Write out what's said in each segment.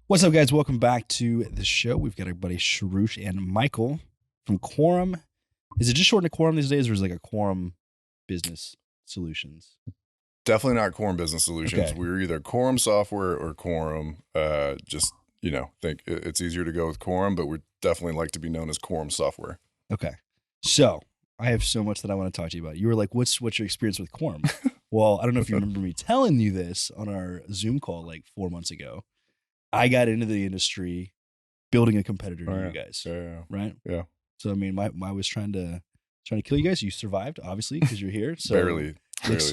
What's up, guys? Welcome back to the show. We've got our buddy Shroosh and Michael from Quorum. Is it just shortened to Quorum these days, or is it like a Quorum Business Solutions? Definitely not Quorum Business Solutions. Okay. We're either Quorum Software or Quorum. Think it's easier to go with Quorum, but we definitely like to be known as Quorum Software. Okay. So I have so much that I want to talk to you about. You were like, what's your experience with Quorum? Well, I don't know if you remember me telling you this on our Zoom call like 4 months ago. I got into the industry building a competitor to you guys. Right? Yeah. So I mean, I was trying to kill you guys. You survived, obviously, because you're here. So Barely.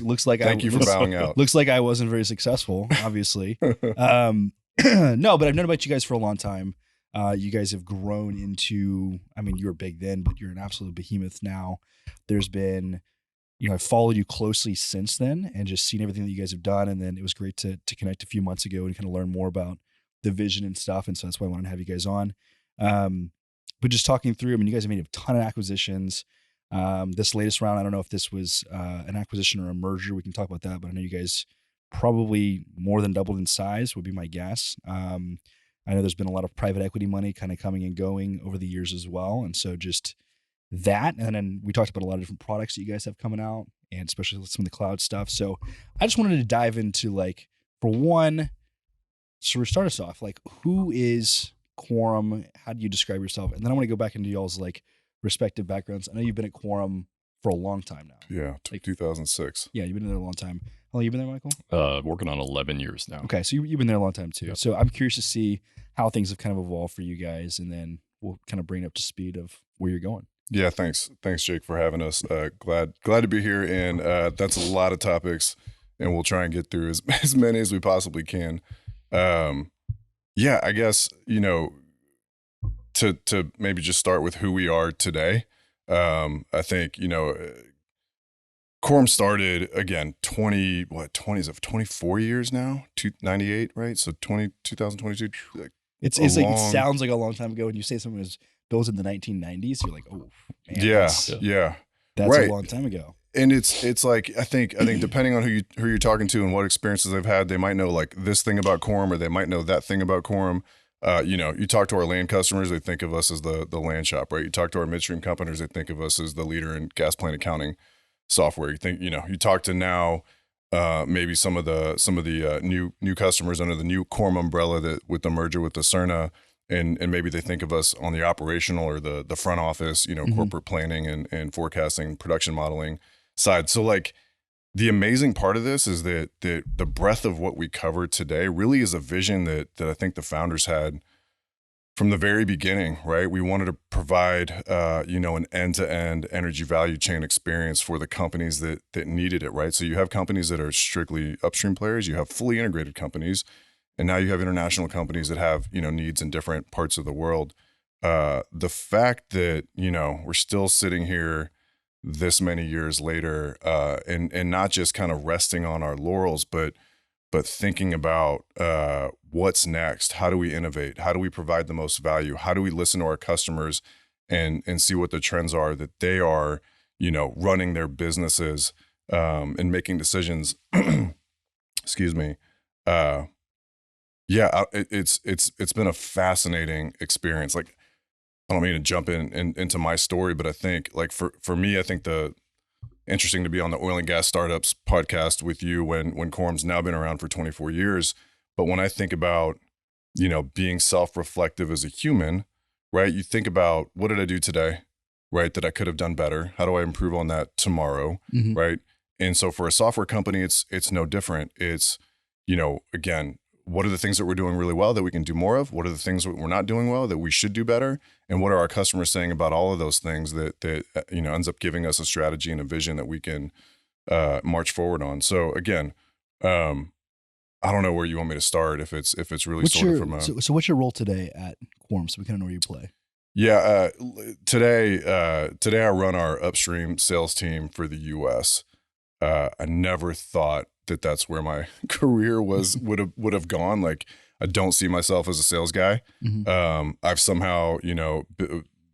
Looks like Thank you for bowing out. Looks like I wasn't very successful, obviously. No, but I've known about you guys for a long time. You guys have grown into, I mean, you were big then, but you're an absolute behemoth now. There's been, I've followed you closely since then and just seen everything that you guys have done. And then it was great to connect a few months ago and kind of learn more about the vision and stuff. And so that's why I wanted to have you guys on. But just talking through, I mean, you guys have made a ton of acquisitions. This latest round, I don't know if this was an acquisition or a merger. We can talk about that, but I know you guys probably more than doubled in size would be my guess. I know there's been a lot of private equity money kind of coming and going over the years as well. And so just that, and then we talked about a lot of different products that you guys have coming out, and especially some of the cloud stuff. So I just wanted to dive into, like, for one, so start us off, like, who is Quorum? How do you describe yourself? And then I want to go back into y'all's like respective backgrounds. I know you've been at Quorum for a long time now. Yeah, like 2006. Yeah, you've been there a long time. How long have you been there, Michael? Working on 11 years now. Okay, so you've been there a long time too. Yep. So I'm curious to see how things have kind of evolved for you guys, and then we'll kind of bring it up to speed of where you're going. Yeah, thanks, Jake, for having us. Glad to be here, and that's a lot of topics, and we'll try and get through as many as we possibly can. I guess, to maybe just start with who we are today. I think, Quorum started, again, 24 years now, 98, right? So 2022. Like it's like, it sounds like a long time ago. When you say something was built in the 1990s, you're like, oh, man, yeah. That's right. A long time ago. And it's like, I think depending on who you're talking to and what experiences they've had, they might know like this thing about Quorum, or they might know that thing about Quorum. You talk to our land customers, they think of us as the land shop, right? You talk to our midstream companies, they think of us as the leader in gas plant accounting software. You think, you talk to now, maybe some of the new customers under the new Quorum umbrella that with the merger with the CERNA, and maybe they think of us on the operational or the front office, corporate planning and forecasting, production modeling side. So like the amazing part of this is that the breadth of what we cover today really is a vision that I think the founders had from the very beginning, right? We wanted to provide, an end-to-end energy value chain experience for the companies that needed it, right? So you have companies that are strictly upstream players, you have fully integrated companies, and now you have international companies that have, needs in different parts of the world. The fact that, we're still sitting here this many years later, and not just kind of resting on our laurels, but thinking about what's next. How do we innovate? How do we provide the most value? How do we listen to our customers and see what the trends are that they are, running their businesses and making decisions? Excuse me. It's been a fascinating experience. Like, I don't mean to jump into my story, but I think like for me, I think the interesting to be on the oil and gas startups podcast with you when Quorum's now been around for 24 years. But when I think about, being self-reflective as a human, right? You think about, what did I do today, right? That I could have done better. How do I improve on that tomorrow, right? And so for a software company, it's no different. It's, again, what are the things that we're doing really well that we can do more of? What are the things that we're not doing well that we should do better? And what are our customers saying about all of those things that ends up giving us a strategy and a vision that we can march forward on? So again, I don't know where you want me to start. If it's really so what's your role today at Quorum, so we kind of know where you play? Yeah, today I run our Upstream sales team for the U.S. I never thought that that's where my career would have gone. Like, I don't see myself as a sales guy. I've somehow,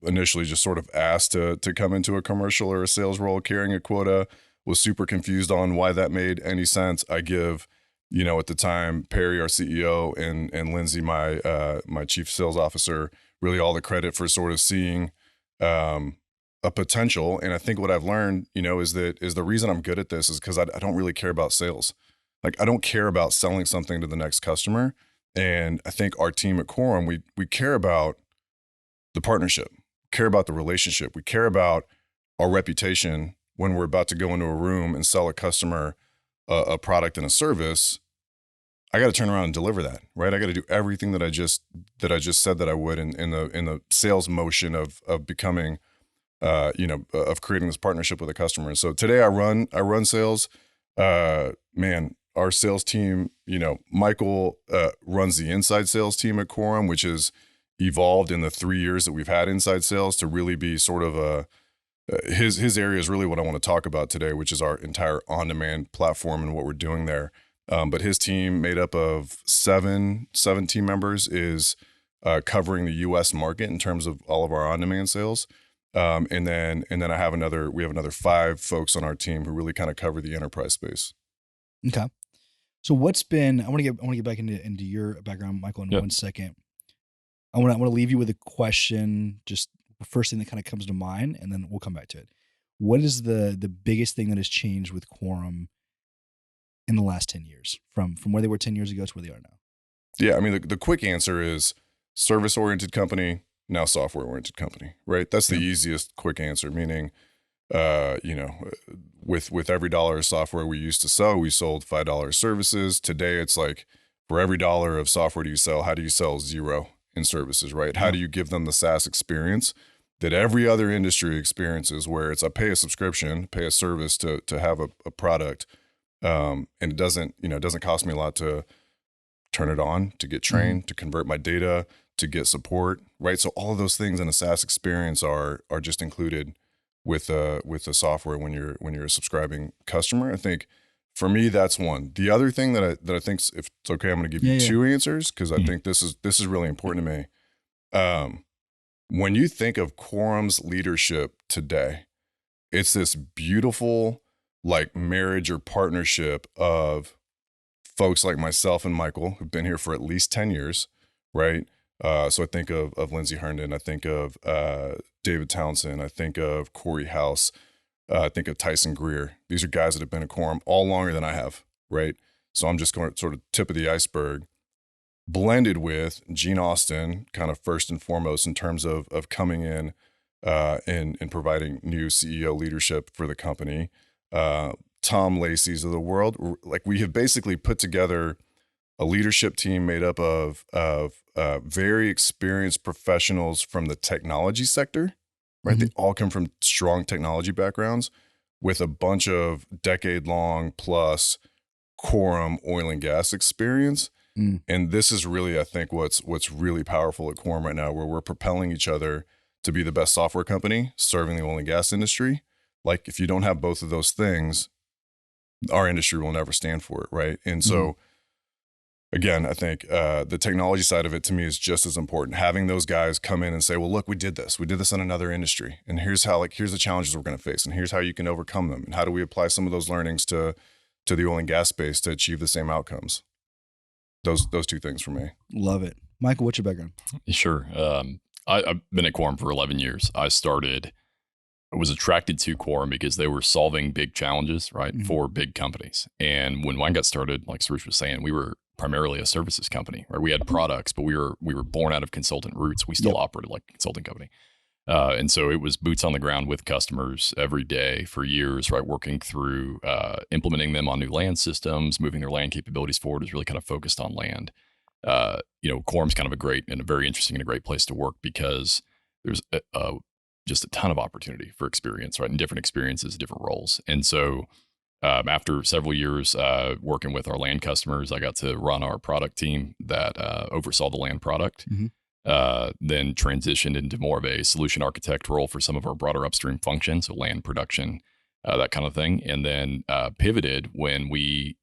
initially just sort of asked to come into a commercial or a sales role carrying a quota, was super confused on why that made any sense. I give At the time, Perry, our CEO, and Lindsay, my chief sales officer, really all the credit for sort of seeing a potential. And I think what I've learned, is the reason I'm good at this is because I don't really care about sales. Like, I don't care about selling something to the next customer. And I think our team at Quorum, we care about the partnership, care about the relationship. We care about our reputation when we're about to go into a room and sell a customer a product and a service. I got to turn around and deliver that, right? I got to do everything that I just said that I would in the sales motion of becoming, of creating this partnership with a customer. And so today I run sales. Man, our sales team, Michael runs the inside sales team at Quorum, which has evolved in the 3 years that we've had inside sales to really be sort of his area is really what I want to talk about today, which is our entire on-demand platform and what we're doing there. But his team, made up of seven team members, is covering the U.S. market in terms of all of our on-demand sales. And then we have another 5 folks on our team who really kind of cover the enterprise space. Okay. So what's been, I want to get back into your background, Michael, in 1 second. I want to leave you with a question, just the first thing that kind of comes to mind, and then we'll come back to it. What is the biggest thing that has changed with Quorum in the last 10 years from where they were 10 years ago to where they are now? Yeah. I mean, the quick answer is service-oriented company, now software-oriented company, right? That's the easiest quick answer, meaning, with every dollar of software we used to sell, we sold $5 services. Today, it's like, for every dollar of software do you sell, how do you sell 0 in services, right? How do you give them the SaaS experience that every other industry experiences, where it's I pay a subscription, pay a service to have a product, and it doesn't cost me a lot to turn it on, to get trained, to convert my data, to get support, right? So all of those things in a SaaS experience are just included with the software when you're a subscribing customer. I think for me, that's one. The other thing that I think, if it's okay, I'm going to give you 2 answers, because I think this is really important to me. When you think of Quorum's leadership today, it's this beautiful like marriage or partnership of folks like myself and Michael, who've been here for at least 10 years, right? So I think of Lindsay Herndon, I think of David Townsend, I think of Corey House, I think of Tyson Greer. These are guys that have been at Quorum all longer than I have, right? So I'm just going to sort of tip of the iceberg, blended with Gene Austin, kind of first and foremost in terms of coming in and providing new CEO leadership for the company. Tom Lacey's of the world. Like, we have basically put together a leadership team made up of very experienced professionals from the technology sector, right? They all come from strong technology backgrounds with a bunch of decade-long plus Quorum oil and gas experience. And this is really, I think, what's really powerful at Quorum right now, where we're propelling each other to be the best software company serving the oil and gas industry. Like, if you don't have both of those things, our industry will never stand for it, right? And so, again, I think the technology side of it to me is just as important. Having those guys come in and say, well, look, we did this in another industry, and here's the challenges we're going to face, and here's how you can overcome them, and how do we apply some of those learnings to the oil and gas space to achieve the same outcomes. Those 2 things for me. Love it. Michael, what's your background? Sure. I've been at Quorum for 11 years. I was attracted to Quorum because they were solving big challenges, right, for big companies. And when mine got started, like Soroosh was saying, we were primarily a services company, right? We had products, but we were born out of consultant roots. We still operated like a consulting company. And so it was boots on the ground with customers every day for years, right? Working through implementing them on new land systems, moving their land capabilities forward, is really kind of focused on land. Quorum's kind of a very interesting and a great place to work, because there's just a ton of opportunity for experience, right? And different experiences, different roles. And so after several years working with our land customers, I got to run our product team that oversaw the land product. Then transitioned into more of a solution architect role for some of our broader upstream functions, so land production, that kind of thing. And then pivoted when we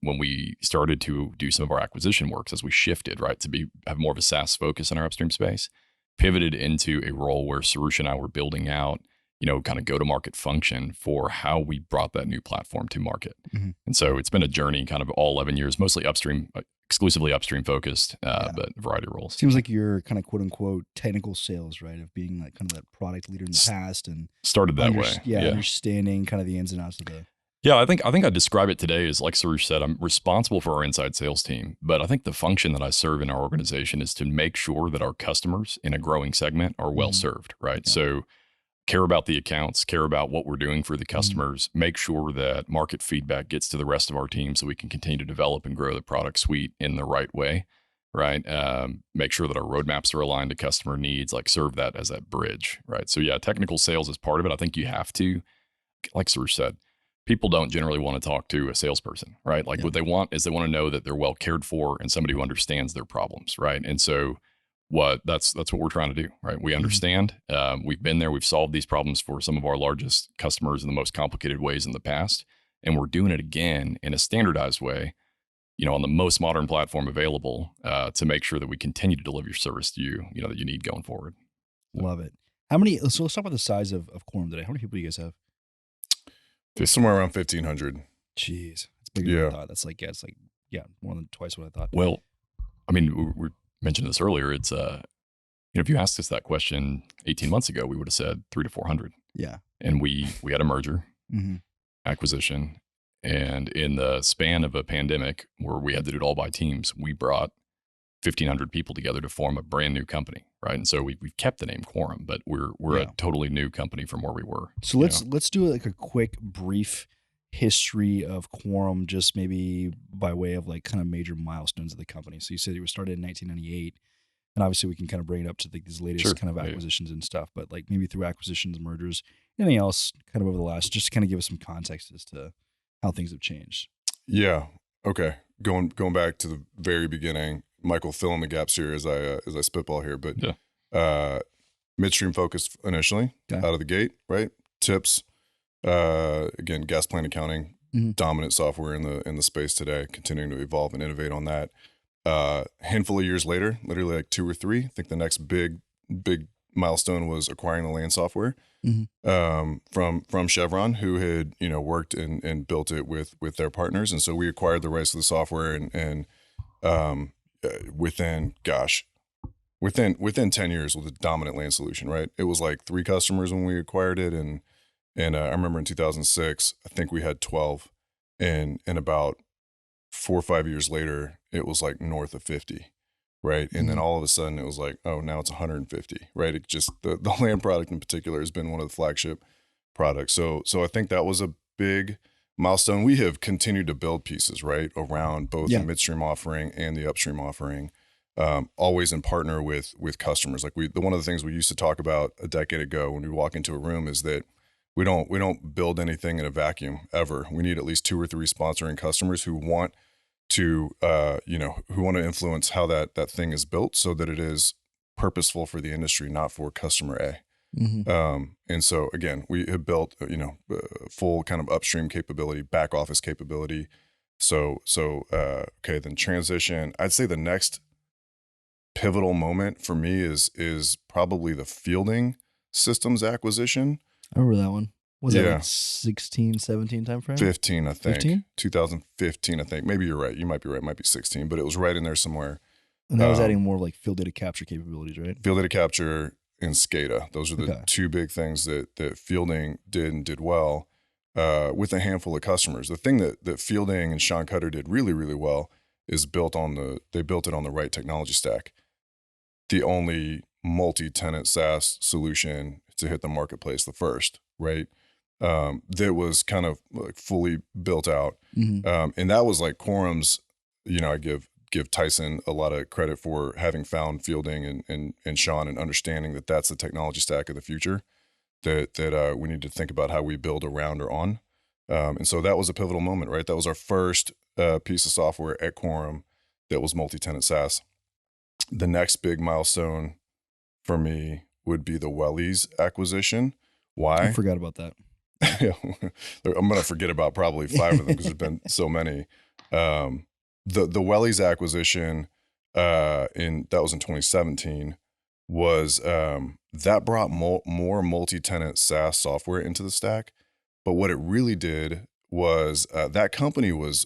started to do some of our acquisition works, as we shifted, right, to have more of a SaaS focus in our upstream space, pivoted into a role where Soroosh and I were building out, kind of go-to-market function for how we brought that new platform to market. Mhm. And so it's been a journey kind of all 11 years, mostly upstream, exclusively upstream focused, but a variety of roles. Seems like you're kind of quote unquote technical sales, right? Of being like kind of that product leader in the past and Started that way. understanding kind of the ins and outs of the. Yeah, I think I'd describe it today as, like Soroosh said, I'm responsible for our inside sales team, but I think the function that I serve in our organization is to make sure that our customers in a growing segment are well served, right? Yeah. So care about the accounts, care about what we're doing for the customers, make sure that market feedback gets to the rest of our team so we can continue to develop and grow the product suite in the right way, right? Make sure that our roadmaps are aligned to customer needs, like serve that as that bridge, right? So yeah, technical sales is part of it. I think you have to, like Soroosh said, people don't generally want to talk to a salesperson, right? Like what they want is they want to know that they're well cared for and somebody who understands their problems, right? And so that's what we're trying to do, right? We understand, we've been there, we've solved these problems for some of our largest customers in the most complicated ways in the past, and we're doing it again in a standardized way, on the most modern platform available, to make sure that we continue to deliver your service to you, that you need going forward. Love it. How many? So let's talk about the size of Quorum today. How many people do you guys have? Somewhere around 1,500. Jeez, it's bigger than I thought. That's it's more than twice what I thought. Well, I mean, we mentioned this earlier. It's if you asked us that question 18 months ago, we would have said 300 to 400. Yeah, and we had a merger, acquisition, and in the span of a pandemic where we had to do it all by teams, we brought 1,500 people together to form a brand new company, right? And so we've kept the name Quorum, but we're a totally new company from where we were. So let's do like a quick, brief history of Quorum, just maybe by way of like kind of major milestones of the company. So you said it was started in 1998, and obviously we can kind of bring it up to these latest kind of acquisitions and stuff. But like maybe through acquisitions, mergers, anything else, kind of over the last, just to kind of give us some context as to how things have changed. Yeah. Okay. Going back to the very beginning. Michael, fill in the gaps here as I spitball here, but midstream focused initially out of the gate, right? Tips, again, gas plant accounting, dominant software in the space today, continuing to evolve and innovate on that. Handful of years later, literally like 2 or 3, I think the next big milestone was acquiring the land software from Chevron, who had worked and built it with their partners, and so we acquired the rights to the software and within 10 years with a dominant land solution, right? It was like 3 customers when we acquired it. And I remember in 2006, I think we had 12, and about 4 or 5 years later, it was like north of 50. Right. And then all of a sudden it was like, oh, now it's 150, right? It just, the land product in particular has been one of the flagship products. So I think that was a big milestone. We have continued to build pieces, right, around both the midstream offering and the upstream offering, always in partner with customers. Like one of the things we used to talk about a decade ago when we walk into a room is that we don't build anything in a vacuum ever. We need at least 2 or 3 sponsoring customers who want to influence how that thing is built so that it is purposeful for the industry, not for customer A. And so again, we have built, full kind of upstream capability, back office capability. So then transition. I'd say the next pivotal moment for me is probably the fielding systems acquisition. I remember that one. Was that like 16, 17 time frame? 15, I think. 15? 2015, I think. Maybe you're right. You might be right. It might be 16, but it was right in there somewhere. And that was adding more of like field data capture capabilities, right? Field data capture and SCADA. Those are the 2 big things that fielding did well with a handful of customers. The thing that fielding and Sean Cutter did really, really well is they built it on the right technology stack. The only multi-tenant SaaS solution to hit the marketplace the first, right? That was kind of like fully built out. And that was like Quorum's, I give Tyson a lot of credit for having found fielding and Sean and understanding that that's the technology stack of the future that we need to think about how we build around or on. And so that was a pivotal moment, right? That was our first piece of software at Quorum that was multi-tenant SaaS. The next big milestone for me would be the Wellies acquisition. Why? I forgot about that. I'm going to forget about probably 5 of them because there's been so many. The Wellies acquisition that was in 2017 was that brought more multi-tenant SaaS software into the stack. But what it really did was that company was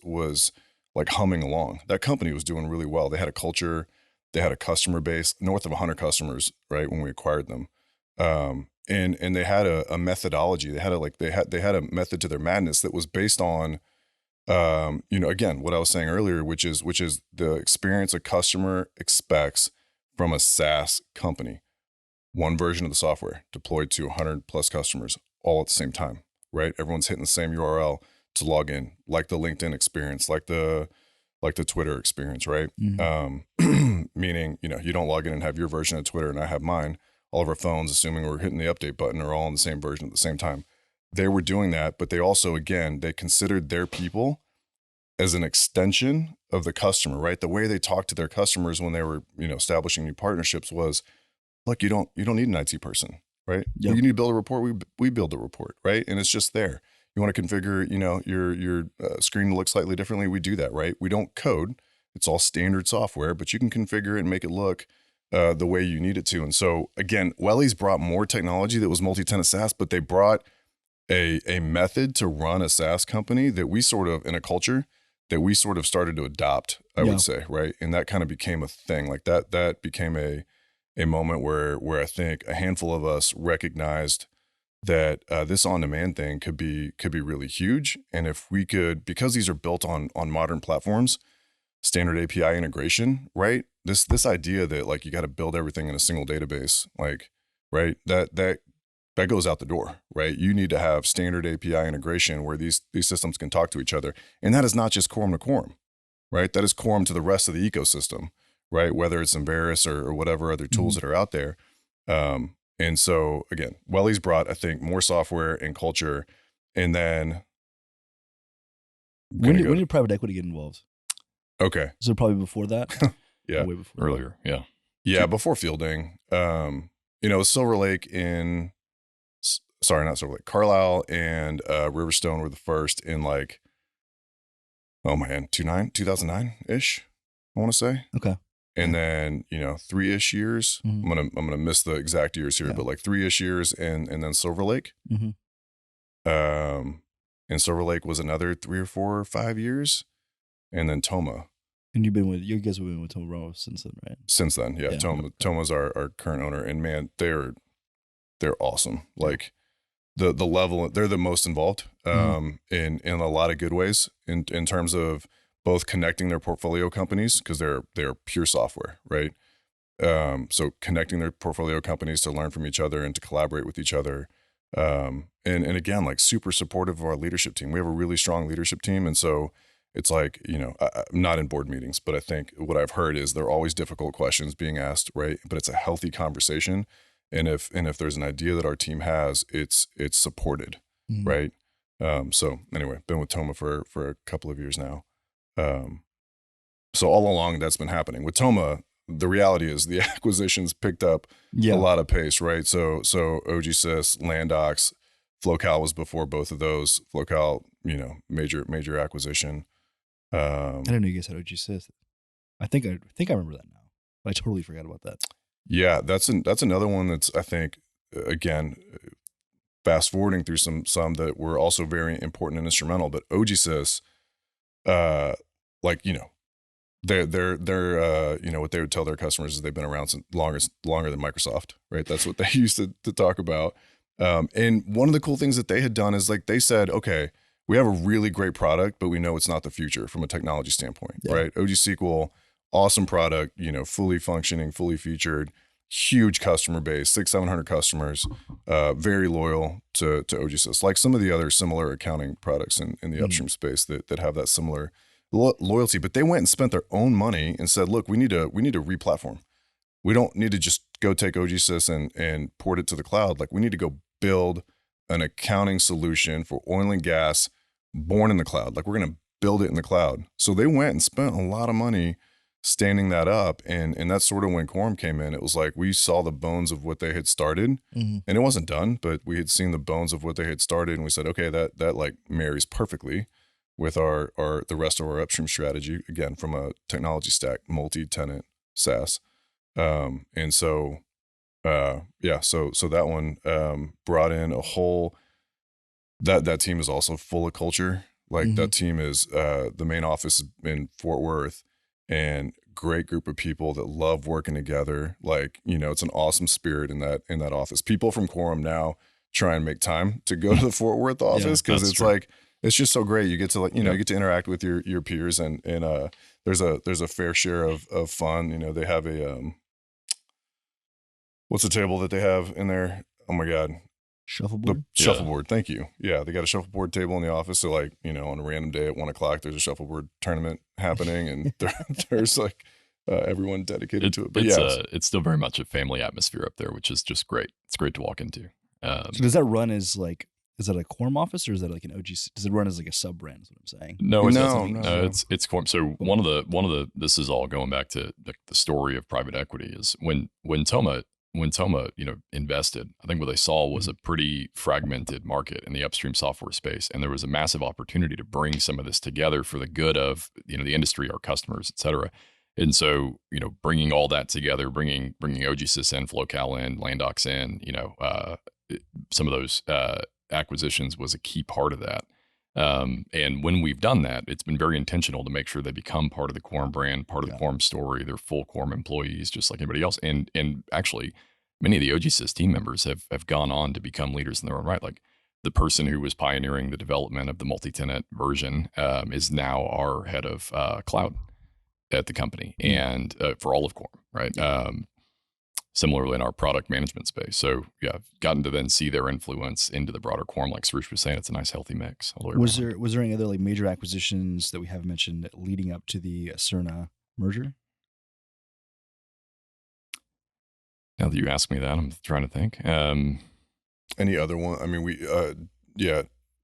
like humming along. That company was doing really well. They had a culture, they had a customer base north of 100 customers, right, when we acquired them. And they had a methodology. They had a method to their madness that was based on again, what I was saying earlier, which is the experience a customer expects from a SaaS company. One version of the software deployed to 100 plus customers all at the same time, right? Everyone's hitting the same URL to log in, like the LinkedIn experience, like the Twitter experience, right? Mm-hmm. Meaning, you don't log in and have your version of Twitter and I have mine. All of our phones, assuming we're hitting the update button, are all on the same version at the same time. They were doing that, but they also, again, they considered their people as an extension of the customer, right? The way they talked to their customers when they were, establishing new partnerships was, look, you don't need an IT person, right? Yep. You need to build a report. We build a report, right? And it's just there. You want to configure, your screen to look slightly differently. We do that, right? We don't code. It's all standard software, but you can configure it and make it look the way you need it to. And so again, Welly's brought more technology that was multi-tenant SaaS, but they brought a method to run a SaaS company that we sort of, in a culture that we sort of started to adopt, I would say, right? And that kind of became a thing. Like that became a moment where I think a handful of us recognized that this on-demand thing could be really huge. And if we could, because these are built on modern platforms, standard API integration, right? This idea that like you got to build everything in a single database, like, right? That goes out the door, right? You need to have standard API integration where these systems can talk to each other. And that is not just Quorum to Quorum, right? That is Quorum to the rest of the ecosystem, right? Whether it's Embarrass or whatever other tools that are out there. And so again, Welly's brought, I think, more software and culture. And then when did private equity get involved? Okay. So probably before that? Yeah. Way before. Earlier. Yeah. Yeah. Before Fielding, Silver Lake not Silver Lake, Carlisle and Riverstone were the first in like, oh man, 2009-ish, I want to say. Okay. And then, 3-ish years. Mm-hmm. I'm gonna miss the exact years here, but like 3-ish years and then Silver Lake. Mm-hmm. And Silver Lake was another 3 or 4 or 5 years. And then Toma. And you guys have been with Toma Rowe since then, right? Since then, yeah. Toma's our current owner, and man, they're awesome. Like the level, they're the most involved in a lot of good ways in terms of both connecting their portfolio companies, because they're pure software, right? So connecting their portfolio companies to learn from each other and to collaborate with each other. And again, like super supportive of our leadership team. We have a really strong leadership team, and so it's like, I'm not in board meetings, but I think what I've heard is there are always difficult questions being asked, right? But it's a healthy conversation. And if there's an idea that our team has, it's supported, right? So anyway, been with Toma for a couple of years now. So all along that's been happening. With Toma, the reality is the acquisitions picked up a lot of pace, right? So OGSys, Landox, Flocal was before both of those. Flocal, major acquisition. I didn't know you guys had OGSys. I think I remember that now, but I totally forgot about that. Yeah, that's another one that's, I think, again, fast forwarding through some that were also very important and instrumental. But OGSys, they're what they would tell their customers is they've been around longer than Microsoft, right? That's what they used to talk about. And one of the cool things that they had done is like they said, okay, we have a really great product, but we know it's not the future from a technology standpoint, right? OG SQL, awesome product, fully functioning, fully featured, huge customer base, 600-700 customers, very loyal to OGSys, like some of the other similar accounting products in the upstream space that have that similar loyalty. But they went and spent their own money and said, look, we need to re-platform. We don't need to just go take OGSys and port it to the cloud. Like we need to go build an accounting solution for oil and gas born in the cloud. Like we're going to build it in the cloud. So they went and spent a lot of money standing that up. And that's sort of when Quorum came in. It was like we saw the bones of what they had started, and it wasn't done, but we had seen the bones of what they had started. And we said, okay, that like marries perfectly with the rest of our upstream strategy, again, from a technology stack, multi-tenant SaaS. And so yeah, so that one brought in a whole that team is also full of culture. Like that team is the main office in Fort Worth, and great group of people that love working together. Like, you know, it's an awesome spirit in that office. People from Quorum now try and make time to go to the Fort Worth office because it's true. Like it's just so great. You get to, like, you know, you get to interact with your peers, and there's a fair share of fun. You know, they have a what's the table that they have in there? Oh my God. Shuffleboard? The shuffleboard. Thank you. Yeah. They got a shuffleboard table in the office. So, like, you know, on a random day at 1 o'clock, there's a shuffleboard tournament happening, and there's like everyone dedicated to it. But it's still very much a family atmosphere up there, which is just great. It's great to walk into. So does that run as like, is that a Quorum office, or is that like an OGC? Does it run as like a sub brand? Is what I'm saying. No, it's Quorum. So one of the this is all going back to the story of private equity is when Toma, you know, invested, I think what they saw was a pretty fragmented market in the upstream software space. And there was a massive opportunity to bring some of this together for the good of, you know, the industry, our customers, et cetera. And so, you know, bringing all that together, bringing OGSys in, FlowCal in, Landox in, you know, some of those acquisitions was a key part of that. And when we've done that, it's been very intentional to make sure they become part of the Quorum brand, part of the Quorum story. They're full Quorum employees, just like anybody else. And actually, many of the OGSys team members have gone on to become leaders in their own right. Like the person who was pioneering the development of the multi-tenant version is now our head of cloud at the company, and for all of Quorum, right? Similarly in our product management space. So yeah, I've gotten to then see their influence into the broader Quorum. Like Shroosh was saying, it's a nice healthy mix. Was there any other like major acquisitions that we haven't mentioned leading up to the CERNA merger? Now that you ask me that, I'm trying to think. Any other one? I mean,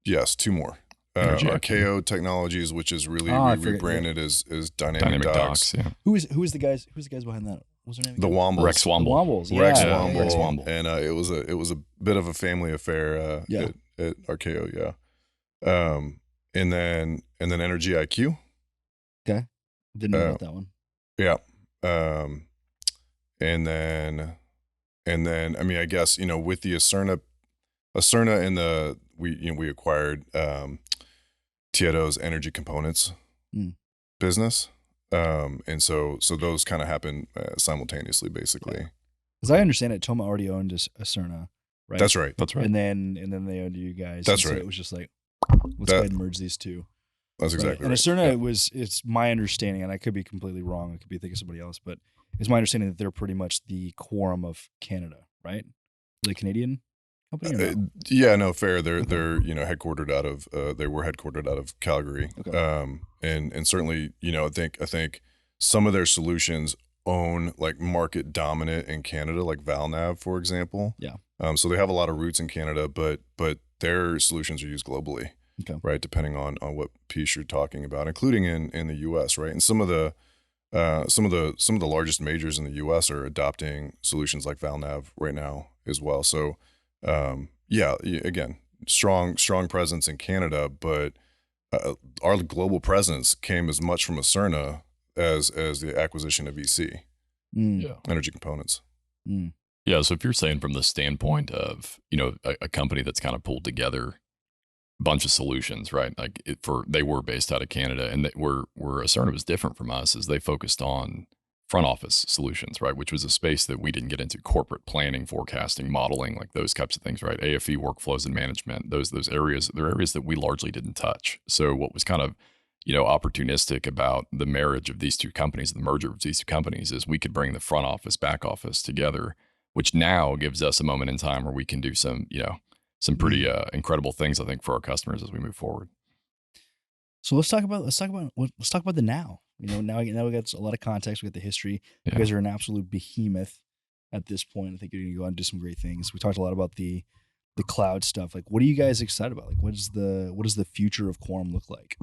yes, two more. Archaeo Technologies, which is really rebranded as Dynamic Docs. Yeah. Who is the guys behind that? What's their name? The Wombles. Rex Womble. Wombles. Yeah. Rex Womble. And it was a bit of a family affair at Archaeo. And then Energy IQ. Okay. Didn't know about that one. Yeah. And then I mean, I guess, you know, with the CERNA and we acquired Tieto's energy components business. And so those kind of happen simultaneously, basically. As I understand it, Toma already owned a CERNA, right? That's right. And then they owned you guys. That's right. So it was just like, let's go ahead and merge these two. That's exactly right. And CERNA it's my understanding, and I could be completely wrong. I could be thinking of somebody else, but it's my understanding that they're pretty much the Quorum of Canada, right? Are they Canadian company or no? Yeah, no, fair. They're you know, headquartered out of they were headquartered out of Calgary. Okay. And certainly, you know, I think some of their solutions own like market dominant in Canada, like ValNav, for example. Yeah. So they have a lot of roots in Canada, but their solutions are used globally. Okay. Right, depending on what piece you're talking about, including in the U.S. Right, and some of the largest majors in the U.S. are adopting solutions like ValNav right now as well. So, again, strong presence in Canada, but our global presence came as much from a CERNA as the acquisition of EC, Energy Components. Yeah, so if you're saying from the standpoint of, you know, a company that's kind of pulled together bunch of solutions, right? Like they were based out of Canada, and where CERNA was different from us is they focused on front office solutions, right? Which was a space that we didn't get into: corporate planning, forecasting, modeling, like those types of things, right? AFE workflows and management, those areas, they're areas that we largely didn't touch. So what was kind of, you know, opportunistic about the marriage of these two companies, the merger of these two companies, is we could bring the front office, back office together, which now gives us a moment in time where we can do some, you know, some pretty incredible things, I think, for our customers as we move forward. So let's talk about the now. You know, now we got a lot of context. We got the history. You guys are an absolute behemoth at this point. I think you're going to go on and do some great things. We talked a lot about the cloud stuff. Like, what are you guys excited about? Like, what does the future of Quorum look like?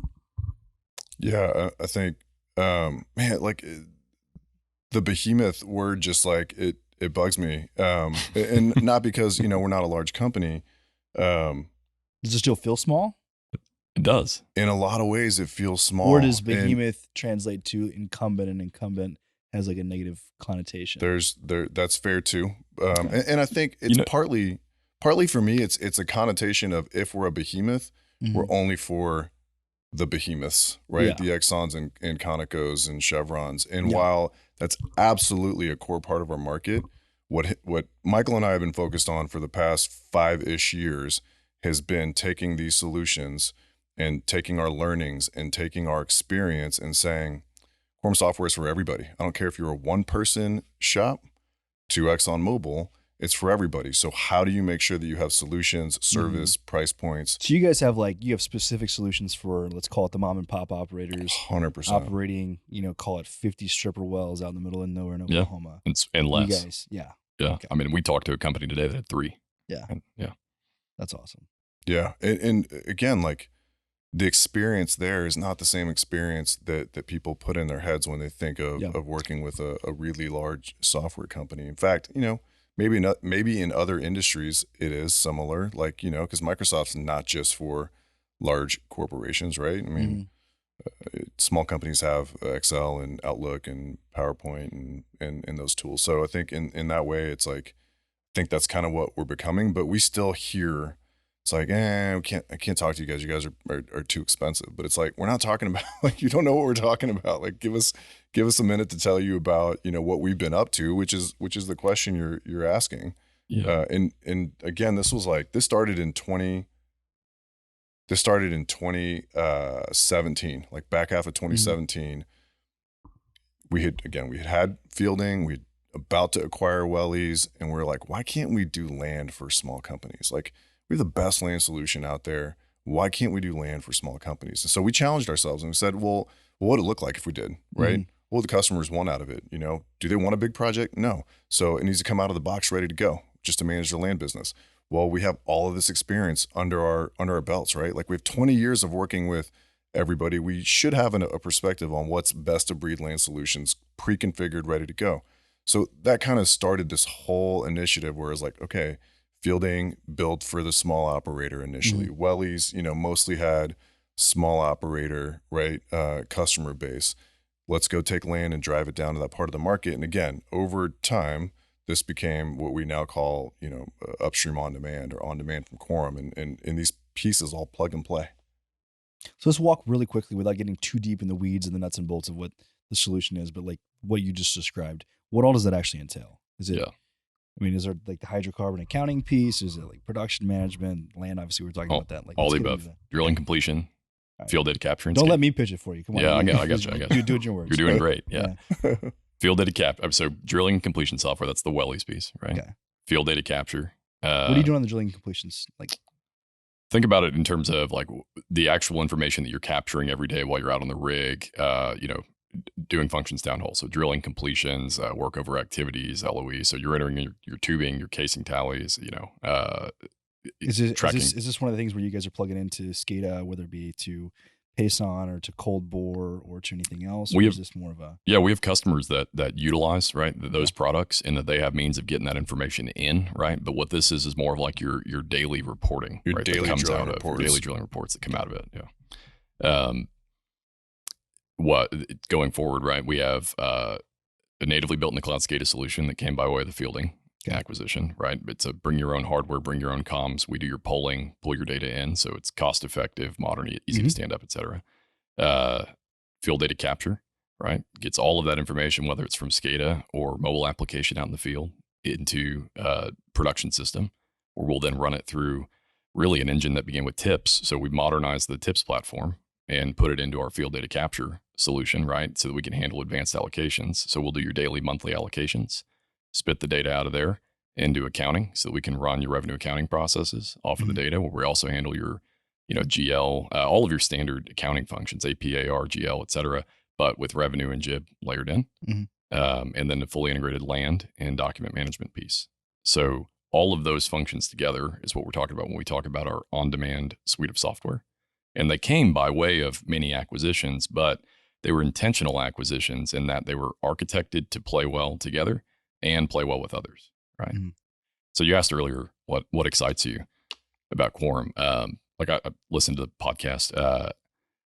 Yeah, I think, man, like the behemoth word, just like it bugs me, and not because, you know, we're not a large company. Does it still feel small? It does. In a lot of ways, it feels small. Or does behemoth translate to incumbent, and incumbent has like a negative connotation? That's fair too. And I think it's partly for me, it's a connotation of, if we're a behemoth, we're only for the behemoths, right? Yeah. The Exxons and Conocos and Chevrons. And while that's absolutely a core part of our market, what Michael and I have been focused on for the past 5-ish years has been taking these solutions and taking our learnings and taking our experience and saying, Quorum Software is for everybody. I don't care if you're a one-person shop to ExxonMobil, it's for everybody. So how do you make sure that you have solutions, service, price points? So you guys have you have specific solutions for, let's call it the mom and pop operators, 100% operating, call it 50 stripper wells out in the middle of nowhere in Oklahoma. And less. You guys, yeah. Okay. I mean, we talked to a company today that had 3. Yeah. And, That's awesome. Yeah. And again, the experience there is not the same experience that people put in their heads when they think of working with a really large software company. In fact, maybe in other industries it is similar, because Microsoft's not just for large corporations, right? I mean, small companies have Excel and Outlook and PowerPoint and those tools. So I think in that way, it's I think that's kind of what we're becoming, but we still hear, it's I can't talk to you guys. You guys are too expensive. But it's we're not talking about, you don't know what we're talking about. Give us a minute to tell you about, what we've been up to, which is the question you're asking. Yeah. And again, this started in 2017, back half of 2017. We had fielding, we'd about to acquire wellies, and we're why can't we do land for small companies? We have the best land solution out there. Why can't we do land for small companies? And so we challenged ourselves and we said, well, what would it look like if we did, right? What would the customers want out of it? Do they want a big project? No. So it needs to come out of the box ready to go just to manage their land business. Well, we have all of this experience under our belts, right? We have 20 years of working with everybody. We should have a perspective on what's best of breed land solutions, pre-configured, ready to go. So that kind of started this whole initiative where it's okay, fielding built for the small operator initially. Wellies, mostly had small operator, right? Customer base. Let's go take land and drive it down to that part of the market. And again, over time, this became what we now call, upstream on demand or on demand from Quorum. And these pieces all plug and play. So let's walk really quickly without getting too deep in the weeds and the nuts and bolts of what the solution is, but what you just described, what all does that actually entail? Is it, I mean, is there the hydrocarbon accounting piece? Is it production management, land? Obviously, we're talking about that. All the above. Drilling completion, field data capture. And Don't let me pitch it for you. Come on. Yeah, I got you. You do it your words. You're doing great. Yeah. Field data capture. So drilling and completion software, that's the wellies piece, right? Okay. Field data capture. What are you doing on the drilling and completions? Think about it in terms of the actual information that you're capturing every day while you're out on the rig, doing functions downhole. So drilling, completions, workover activities, LOE. So you're entering your tubing, your casing tallies, Is this one of the things where you guys are plugging into SCADA, whether it be to Payson or to Cold Bore or to anything else? Or is this more of a... Yeah, we have customers that utilize, right, those products, and that they have means of getting that information in, right? But what this is more of your daily reporting, your right? Daily drilling reports. Daily drilling reports that come out of it, yeah. Going forward, right, we have a natively built in the cloud SCADA solution that came by way of the fielding acquisition, right? It's a bring your own hardware, bring your own comms. We do your polling, pull your data in, so it's cost effective, modern, easy to stand up, etc. Field data capture, right? Gets all of that information, whether it's from SCADA or mobile application out in the field, into a production system, where we'll then run it through really an engine that began with TIPS. So we modernized the TIPS platform and put it into our field data capture solution, right? So that we can handle advanced allocations. So we'll do your daily, monthly allocations, spit the data out of there into accounting so that we can run your revenue accounting processes off of the data, where we also handle your, GL, all of your standard accounting functions, AP, AR, GL, et cetera, but with revenue and JIB layered in. And then the fully integrated land and document management piece. So all of those functions together is what we're talking about when we talk about our on-demand suite of software. And they came by way of many acquisitions, but they were intentional acquisitions in that they were architected to play well together and play well with others, right? So you asked earlier what excites you about Quorum. I listened to the podcast.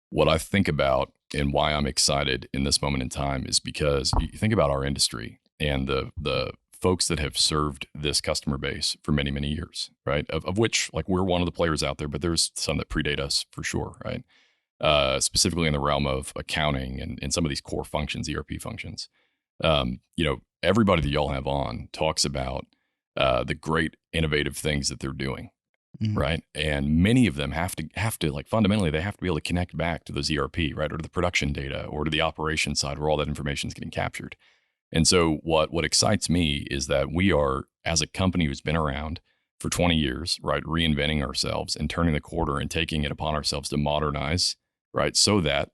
What I think about and why I'm excited in this moment in time is because you think about our industry and the folks that have served this customer base for many, many years, right? Of which, like, we're one of the players out there, but there's some that predate us for sure, right? Specifically in the realm of accounting and some of these core functions, ERP functions. Everybody that y'all have on talks about the great innovative things that they're doing, right? And many of them have to like fundamentally they have to be able to connect back to those ERP, right, or to the production data, or to the operation side where all that information is getting captured. And so what excites me is that we are, as a company who's been around for 20 years, right, reinventing ourselves and turning the corner and taking it upon ourselves to modernize, right, so that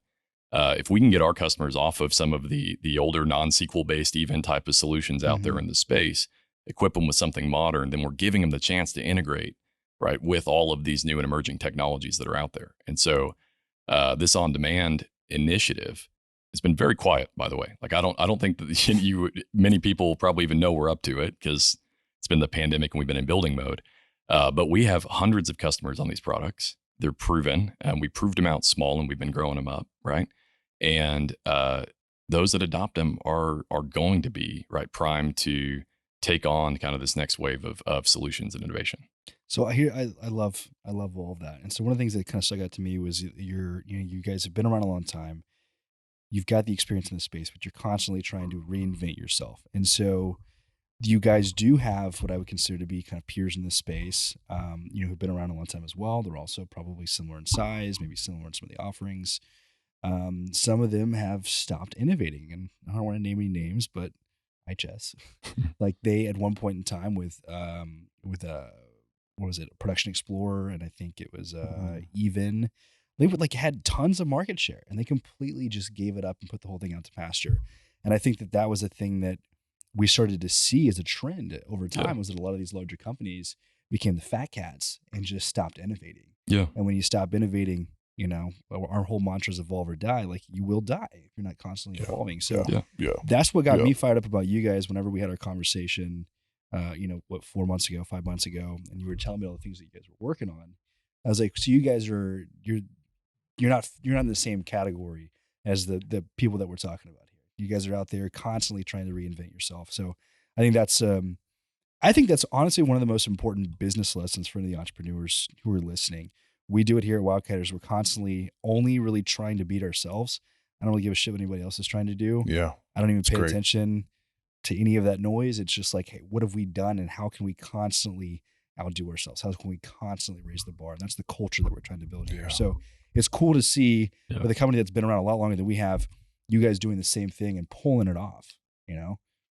if we can get our customers off of some of the older non-SQL based event type of solutions out there in the space, equip them with something modern, then we're giving them the chance to integrate, right, with all of these new and emerging technologies that are out there. And so this on-demand initiative has been very quiet, by the way. Like I don't think that many people probably even know we're up to it because it's been the pandemic and we've been in building mode. But we have hundreds of customers on these products. They're proven, and we proved them out small, and we've been growing them up, right? And those that adopt them are going to be right primed to take on kind of this next wave of solutions and innovation. So I love all of that. And so one of the things that kind of stuck out to me was you guys have been around a long time. You've got the experience in the space, but you're constantly trying to reinvent yourself. And so you guys do have what I would consider to be kind of peers in this space, who've been around a long time as well. They're also probably similar in size, maybe similar in some of the offerings. Some of them have stopped innovating, and I don't want to name any names, but IHS, like they at one point in time with what was it, Production Explorer, and I think it was Even. They would had tons of market share, and they completely just gave it up and put the whole thing out to pasture. And I think that was a thing that we started to see as a trend over time, was that a lot of these larger companies became the fat cats and just stopped innovating. Yeah. And when you stop innovating, our whole mantra is evolve or die. Like, you will die if you're not constantly evolving. So that's what got me fired up about you guys whenever we had our conversation, 4 months ago, 5 months ago, and you were telling me all the things that you guys were working on. I was like, so you guys you're not in the same category as the people that we're talking about here. You guys are out there constantly trying to reinvent yourself. So I think that's honestly one of the most important business lessons for the entrepreneurs who are listening. We do it here at Wildcatters. We're constantly only really trying to beat ourselves. I don't really give a shit what anybody else is trying to do. Yeah. I don't even pay attention to any of that noise. It's just like, hey, what have we done, and how can we constantly outdo ourselves? How can we constantly raise the bar? And that's the culture that we're trying to build here. So it's cool to see with a company that's been around a lot longer than we have, you guys doing the same thing and pulling it off,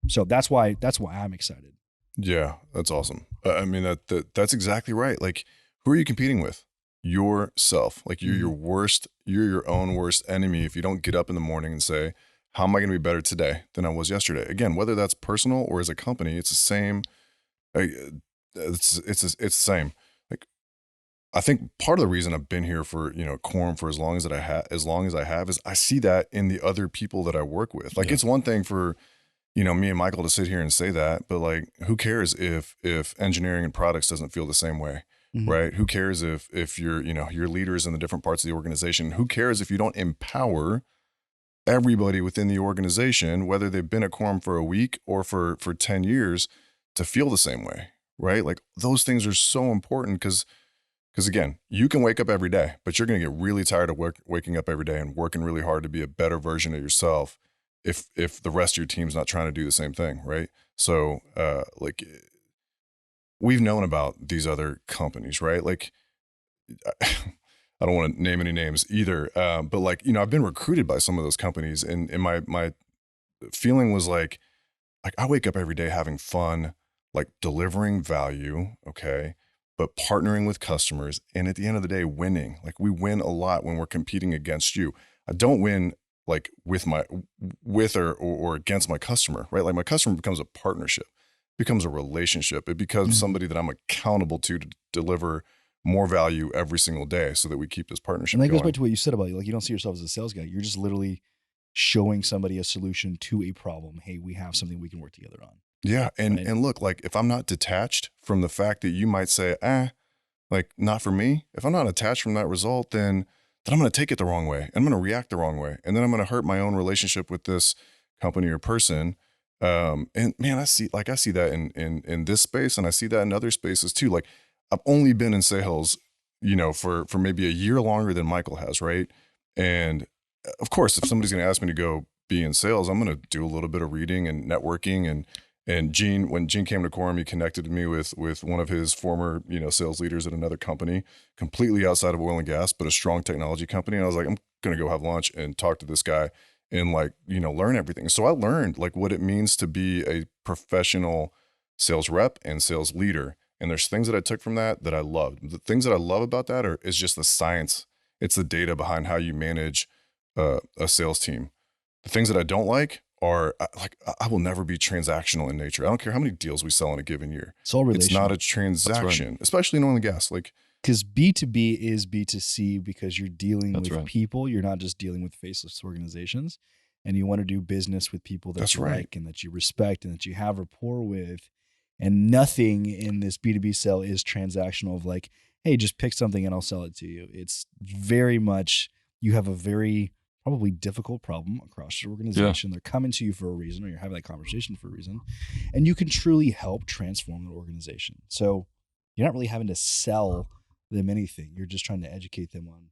So that's why I'm excited. Yeah, that's awesome. I mean, that's exactly right. Like, who are you competing with? Yourself. Like, you're your own worst enemy if you don't get up in the morning and say, how am I going to be better today than I was yesterday? Again, whether that's personal or as a company, it's the same. It's the same. Like, I think part of the reason I've been here for, Quorum for as long as I have is I see that in the other people that I work with. Like, it's one thing for, me and Michael to sit here and say that, but like, who cares if engineering and products doesn't feel the same way, right? Who cares if your leaders in the different parts of the organization, who cares if you don't empower everybody within the organization, whether they've been at Quorum for a week or for 10 years, to feel the same way, right? Like, those things are so important because again, you can wake up every day, but you're going to get really tired of waking up every day and working really hard to be a better version of yourself if the rest of your team's not trying to do the same thing, right? So, we've known about these other companies, right? Like, I don't want to name any names either, but I've been recruited by some of those companies, and my feeling was like I wake up every day having fun, like delivering value, okay, but partnering with customers, and at the end of the day, winning. Like, we win a lot when we're competing against you. I don't win like with or against my customer, right? Like, my customer becomes a partnership, becomes a relationship. It becomes somebody that I'm accountable to deliver more value every single day so that we keep this partnership going. And that going. goes back to what you said about, like, you don't see yourself as a sales guy. You're just literally showing somebody a solution to a problem. Hey, we have something we can work together on. Yeah. And look, like, if I'm not detached from the fact that you might say, like, not for me, if I'm not attached from that result, then I'm going to take it the wrong way. And I'm going to react the wrong way. And then I'm going to hurt my own relationship with this company or person And man, I see that in this space, and I see that in other spaces too. Like I've only been in sales, for maybe a year longer than Michael has, right? And of course, if somebody's going to ask me to go be in sales, I'm going to do a little bit of reading and networking. And Gene, when Gene came to Quorum, he connected me with one of his former, sales leaders at another company, completely outside of oil and gas, but a strong technology company. And I was like, I'm going to go have lunch and talk to this guy and learn everything. So I learned like what it means to be a professional sales rep and sales leader. And there's things that I took from that I loved. The things that I love about that is just the science. It's the data behind how you manage a sales team. The things that I don't like are I will never be transactional in nature. I don't care how many deals we sell in a given year. It's all relational. It's not a transaction, right. Especially in oil and gas. Because B2B is B2C because you're dealing with right. people. You're not just dealing with faceless organizations. And you want to do business with people that you right. like and that you respect and that you have rapport with. And nothing in this B2B sell is transactional of like, hey, just pick something and I'll sell it to you. It's very much, you have a very probably difficult problem across your organization. They're coming to you for a reason, or you're having that conversation for a reason. And you can truly help transform the organization. So you're not really having to sell them anything. You're just trying to educate them on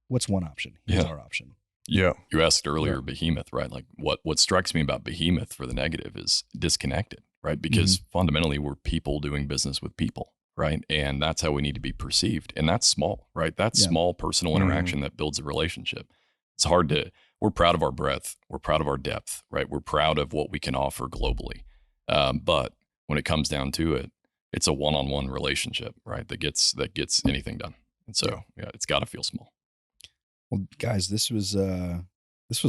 what's one option. Here's our option. Yeah. You asked earlier, behemoth, right? Like what strikes me about behemoth for the negative is disconnected, right? Because fundamentally we're people doing business with people, right? And that's how we need to be perceived. And that's small, right? That's small personal interaction that builds a relationship. It's we're proud of our breadth. We're proud of our depth, right? We're proud of what we can offer globally. But when it comes down to it, it's a one-on-one relationship, right? That gets anything done. And so it's got to feel small. Well, guys, this was awesome. This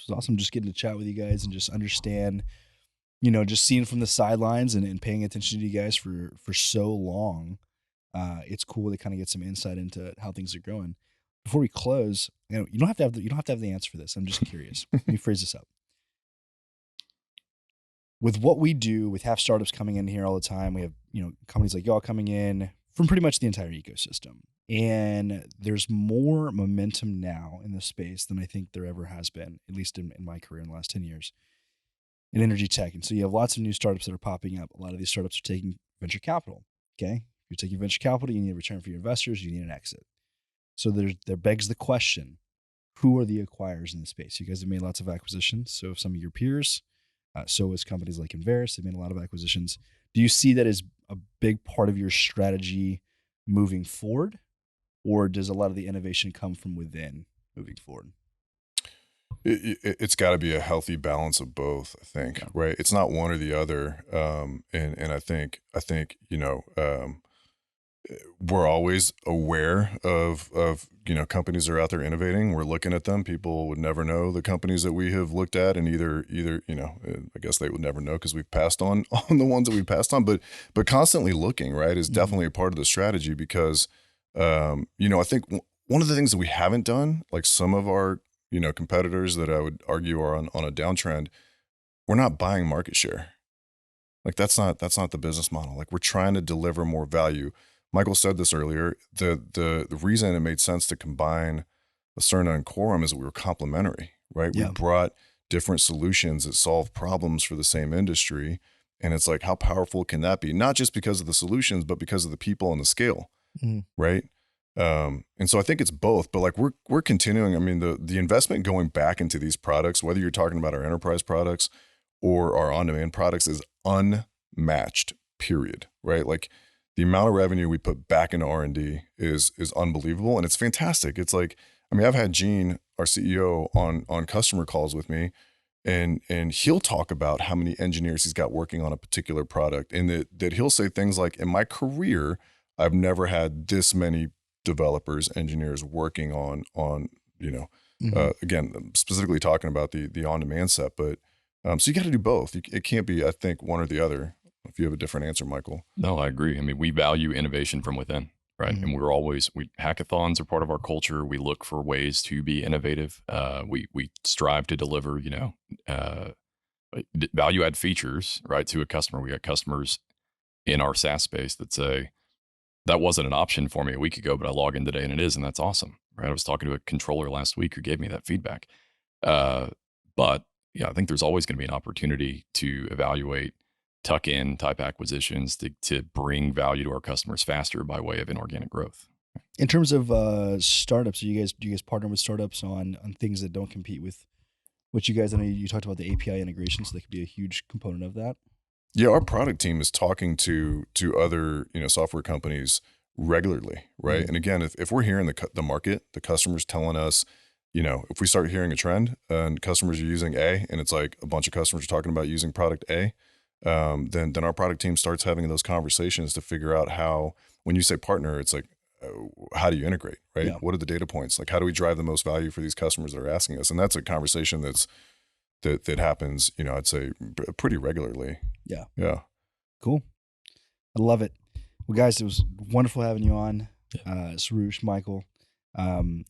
was awesome just getting to chat with you guys and just understand, just seeing from the sidelines and paying attention to you guys for so long. It's cool to kind of get some insight into how things are going. Before we close, you don't have to have the answer for this. I'm just curious. Let me phrase this up. With what we do, with half startups coming in here all the time, we have companies like y'all coming in from pretty much the entire ecosystem, and there's more momentum now in this space than I think there ever has been, at least in my career in the last 10 years, in energy tech. And so you have lots of new startups that are popping up. A lot of these startups are taking venture capital. Okay, if you're taking venture capital, you need a return for your investors. You need an exit. So there begs the question, who are the acquirers in the space? You guys have made lots of acquisitions. So if some of your peers, so as companies like Inveris, have made a lot of acquisitions. Do you see that as a big part of your strategy moving forward? Or does a lot of the innovation come from within moving forward? It's got to be a healthy balance of both, I think, right? It's not one or the other. And I think, we're always aware of companies that are out there innovating. We're looking at them. People would never know the companies that we have looked at, and either I guess they would never know because we've passed on the ones that we've passed on. But constantly looking, right, is definitely a part of the strategy because I think one of the things that we haven't done, like some of our competitors that I would argue are on a downtrend, we're not buying market share. Like that's not the business model. Like we're trying to deliver more value. Michael said this earlier. The reason it made sense to combine CERNA and Quorum is that we were complementary, right? Yeah. We brought different solutions that solve problems for the same industry. And it's like, how powerful can that be? Not just because of the solutions, but because of the people and the scale, right? And so I think it's both, but like we're continuing. I mean, the investment going back into these products, whether you're talking about our enterprise products or our on-demand products, is unmatched, period, right? Like the amount of revenue we put back into R&D is unbelievable. And it's fantastic. It's like, I mean, I've had Gene, our CEO, on customer calls with me, and he'll talk about how many engineers he's got working on a particular product. And that he'll say things like, in my career, I've never had this many developers, engineers working on again, specifically talking about the on-demand set, but so you got to do both. It can't be, I think, one or the other. If you have a different answer, Michael. No, I agree. I mean, we value innovation from within, right? And hackathons are part of our culture. We look for ways to be innovative. We strive to deliver, value add features, right, to a customer. We got customers in our SaaS space that say, that wasn't an option for me a week ago, but I log in today and it is, and that's awesome, right? I was talking to a controller last week who gave me that feedback. But I think there's always going to be an opportunity to evaluate tuck-in type acquisitions to bring value to our customers faster by way of inorganic growth. In terms of startups, do you guys partner with startups on things that don't compete with what you guys? I know you talked about the API integration, so that could be a huge component of that. Yeah, our product team is talking to other software companies regularly, right? Mm-hmm. And again, if we're hearing the market, the customers telling us, if we start hearing a trend and customers are using A, and it's like a bunch of customers are talking about using product A, then our product team starts having those conversations to figure out how. When you say partner, it's like, how do you integrate, right? Yeah. What are the data points? Like, how do we drive the most value for these customers that are asking us? And that's a conversation that happens, I'd say pretty regularly. Yeah. Yeah. Cool. I love it. Well, guys, it was wonderful having you on. Soroosh, Michael.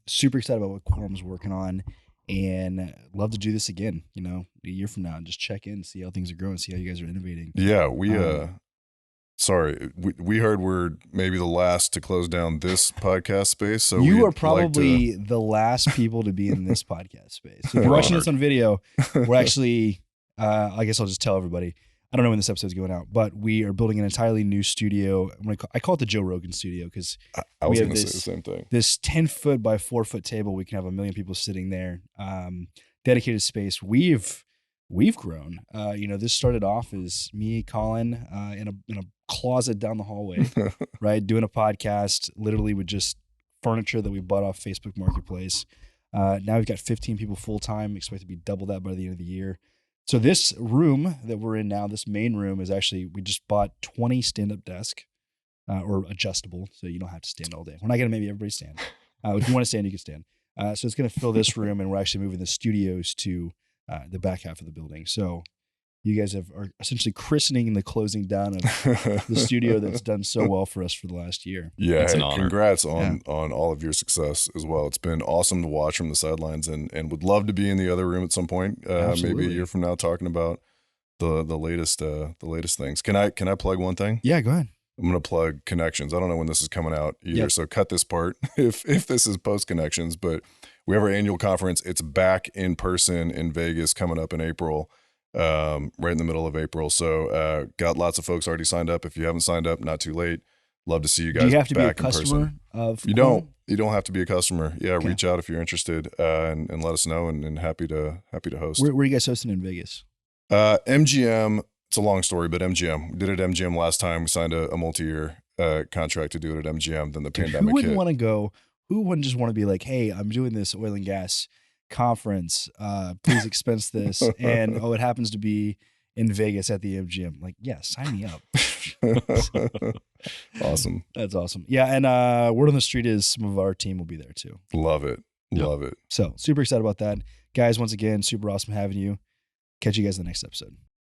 Super excited about what Quorum's working on, and love to do this again, a year from now, and just check in, see how things are growing, see how you guys are innovating. Yeah. We heard we're maybe the last to close down this podcast space. So you are probably the last people to be in this podcast space. If you're watching this on video, we're actually, I guess I'll just tell everybody, I don't know when this episode's going out, but we are building an entirely new studio. I call it the Joe Rogan studio because I was going to say the same thing. This 10-foot by 4-foot table, we can have 1 million people sitting there. Dedicated space. We've grown. This started off as me, Colin, in a closet down the hallway, right, doing a podcast, literally with just furniture that we bought off Facebook Marketplace. Now we've got 15 people full time. Expect to be double that by the end of the year. So this room that we're in now, this main room, is actually, we just bought 20 stand-up desk, or adjustable, so you don't have to stand all day. We're not going to make everybody stand. If you want to stand, you can stand. So it's going to fill this room, and we're actually moving the studios to the back half of the building. So you guys are essentially christening the closing down of the studio that's done so well for us for the last year. Yeah, it's an honor. Congrats on all of your success as well. It's been awesome to watch from the sidelines, and would love to be in the other room at some point, maybe a year from now, talking about the latest things. Can I plug one thing? Yeah, go ahead. I'm going to plug Connections. I don't know when this is coming out either, Yep. so cut this part if this is post Connections. But we have our annual conference. It's back in person in Vegas coming up in April. Right in the middle of April. So got lots of folks already signed up. If you haven't signed up, not too late. Love to see you guys. Do you have to back be a customer of You Quorum? don't have to be a customer. Yeah, Okay. reach out if you're interested, and let us know, and happy to host. Where are you guys hosting in Vegas? MGM. It's a long story, but MGM. We did it at MGM last time. We signed a multi-year contract to do it at MGM. Then the pandemic Who wouldn't hit. want to go? Who wouldn't just want to be like, hey, I'm doing this oil and gas conference. Please expense this. And it happens to be in Vegas at the MGM. Like, yeah, sign me up. Awesome. That's awesome. Yeah, and word on the street is some of our team will be there too. Love it. Yep. Love it. So super excited about that. Guys, once again, super awesome having you. Catch you guys in the next episode.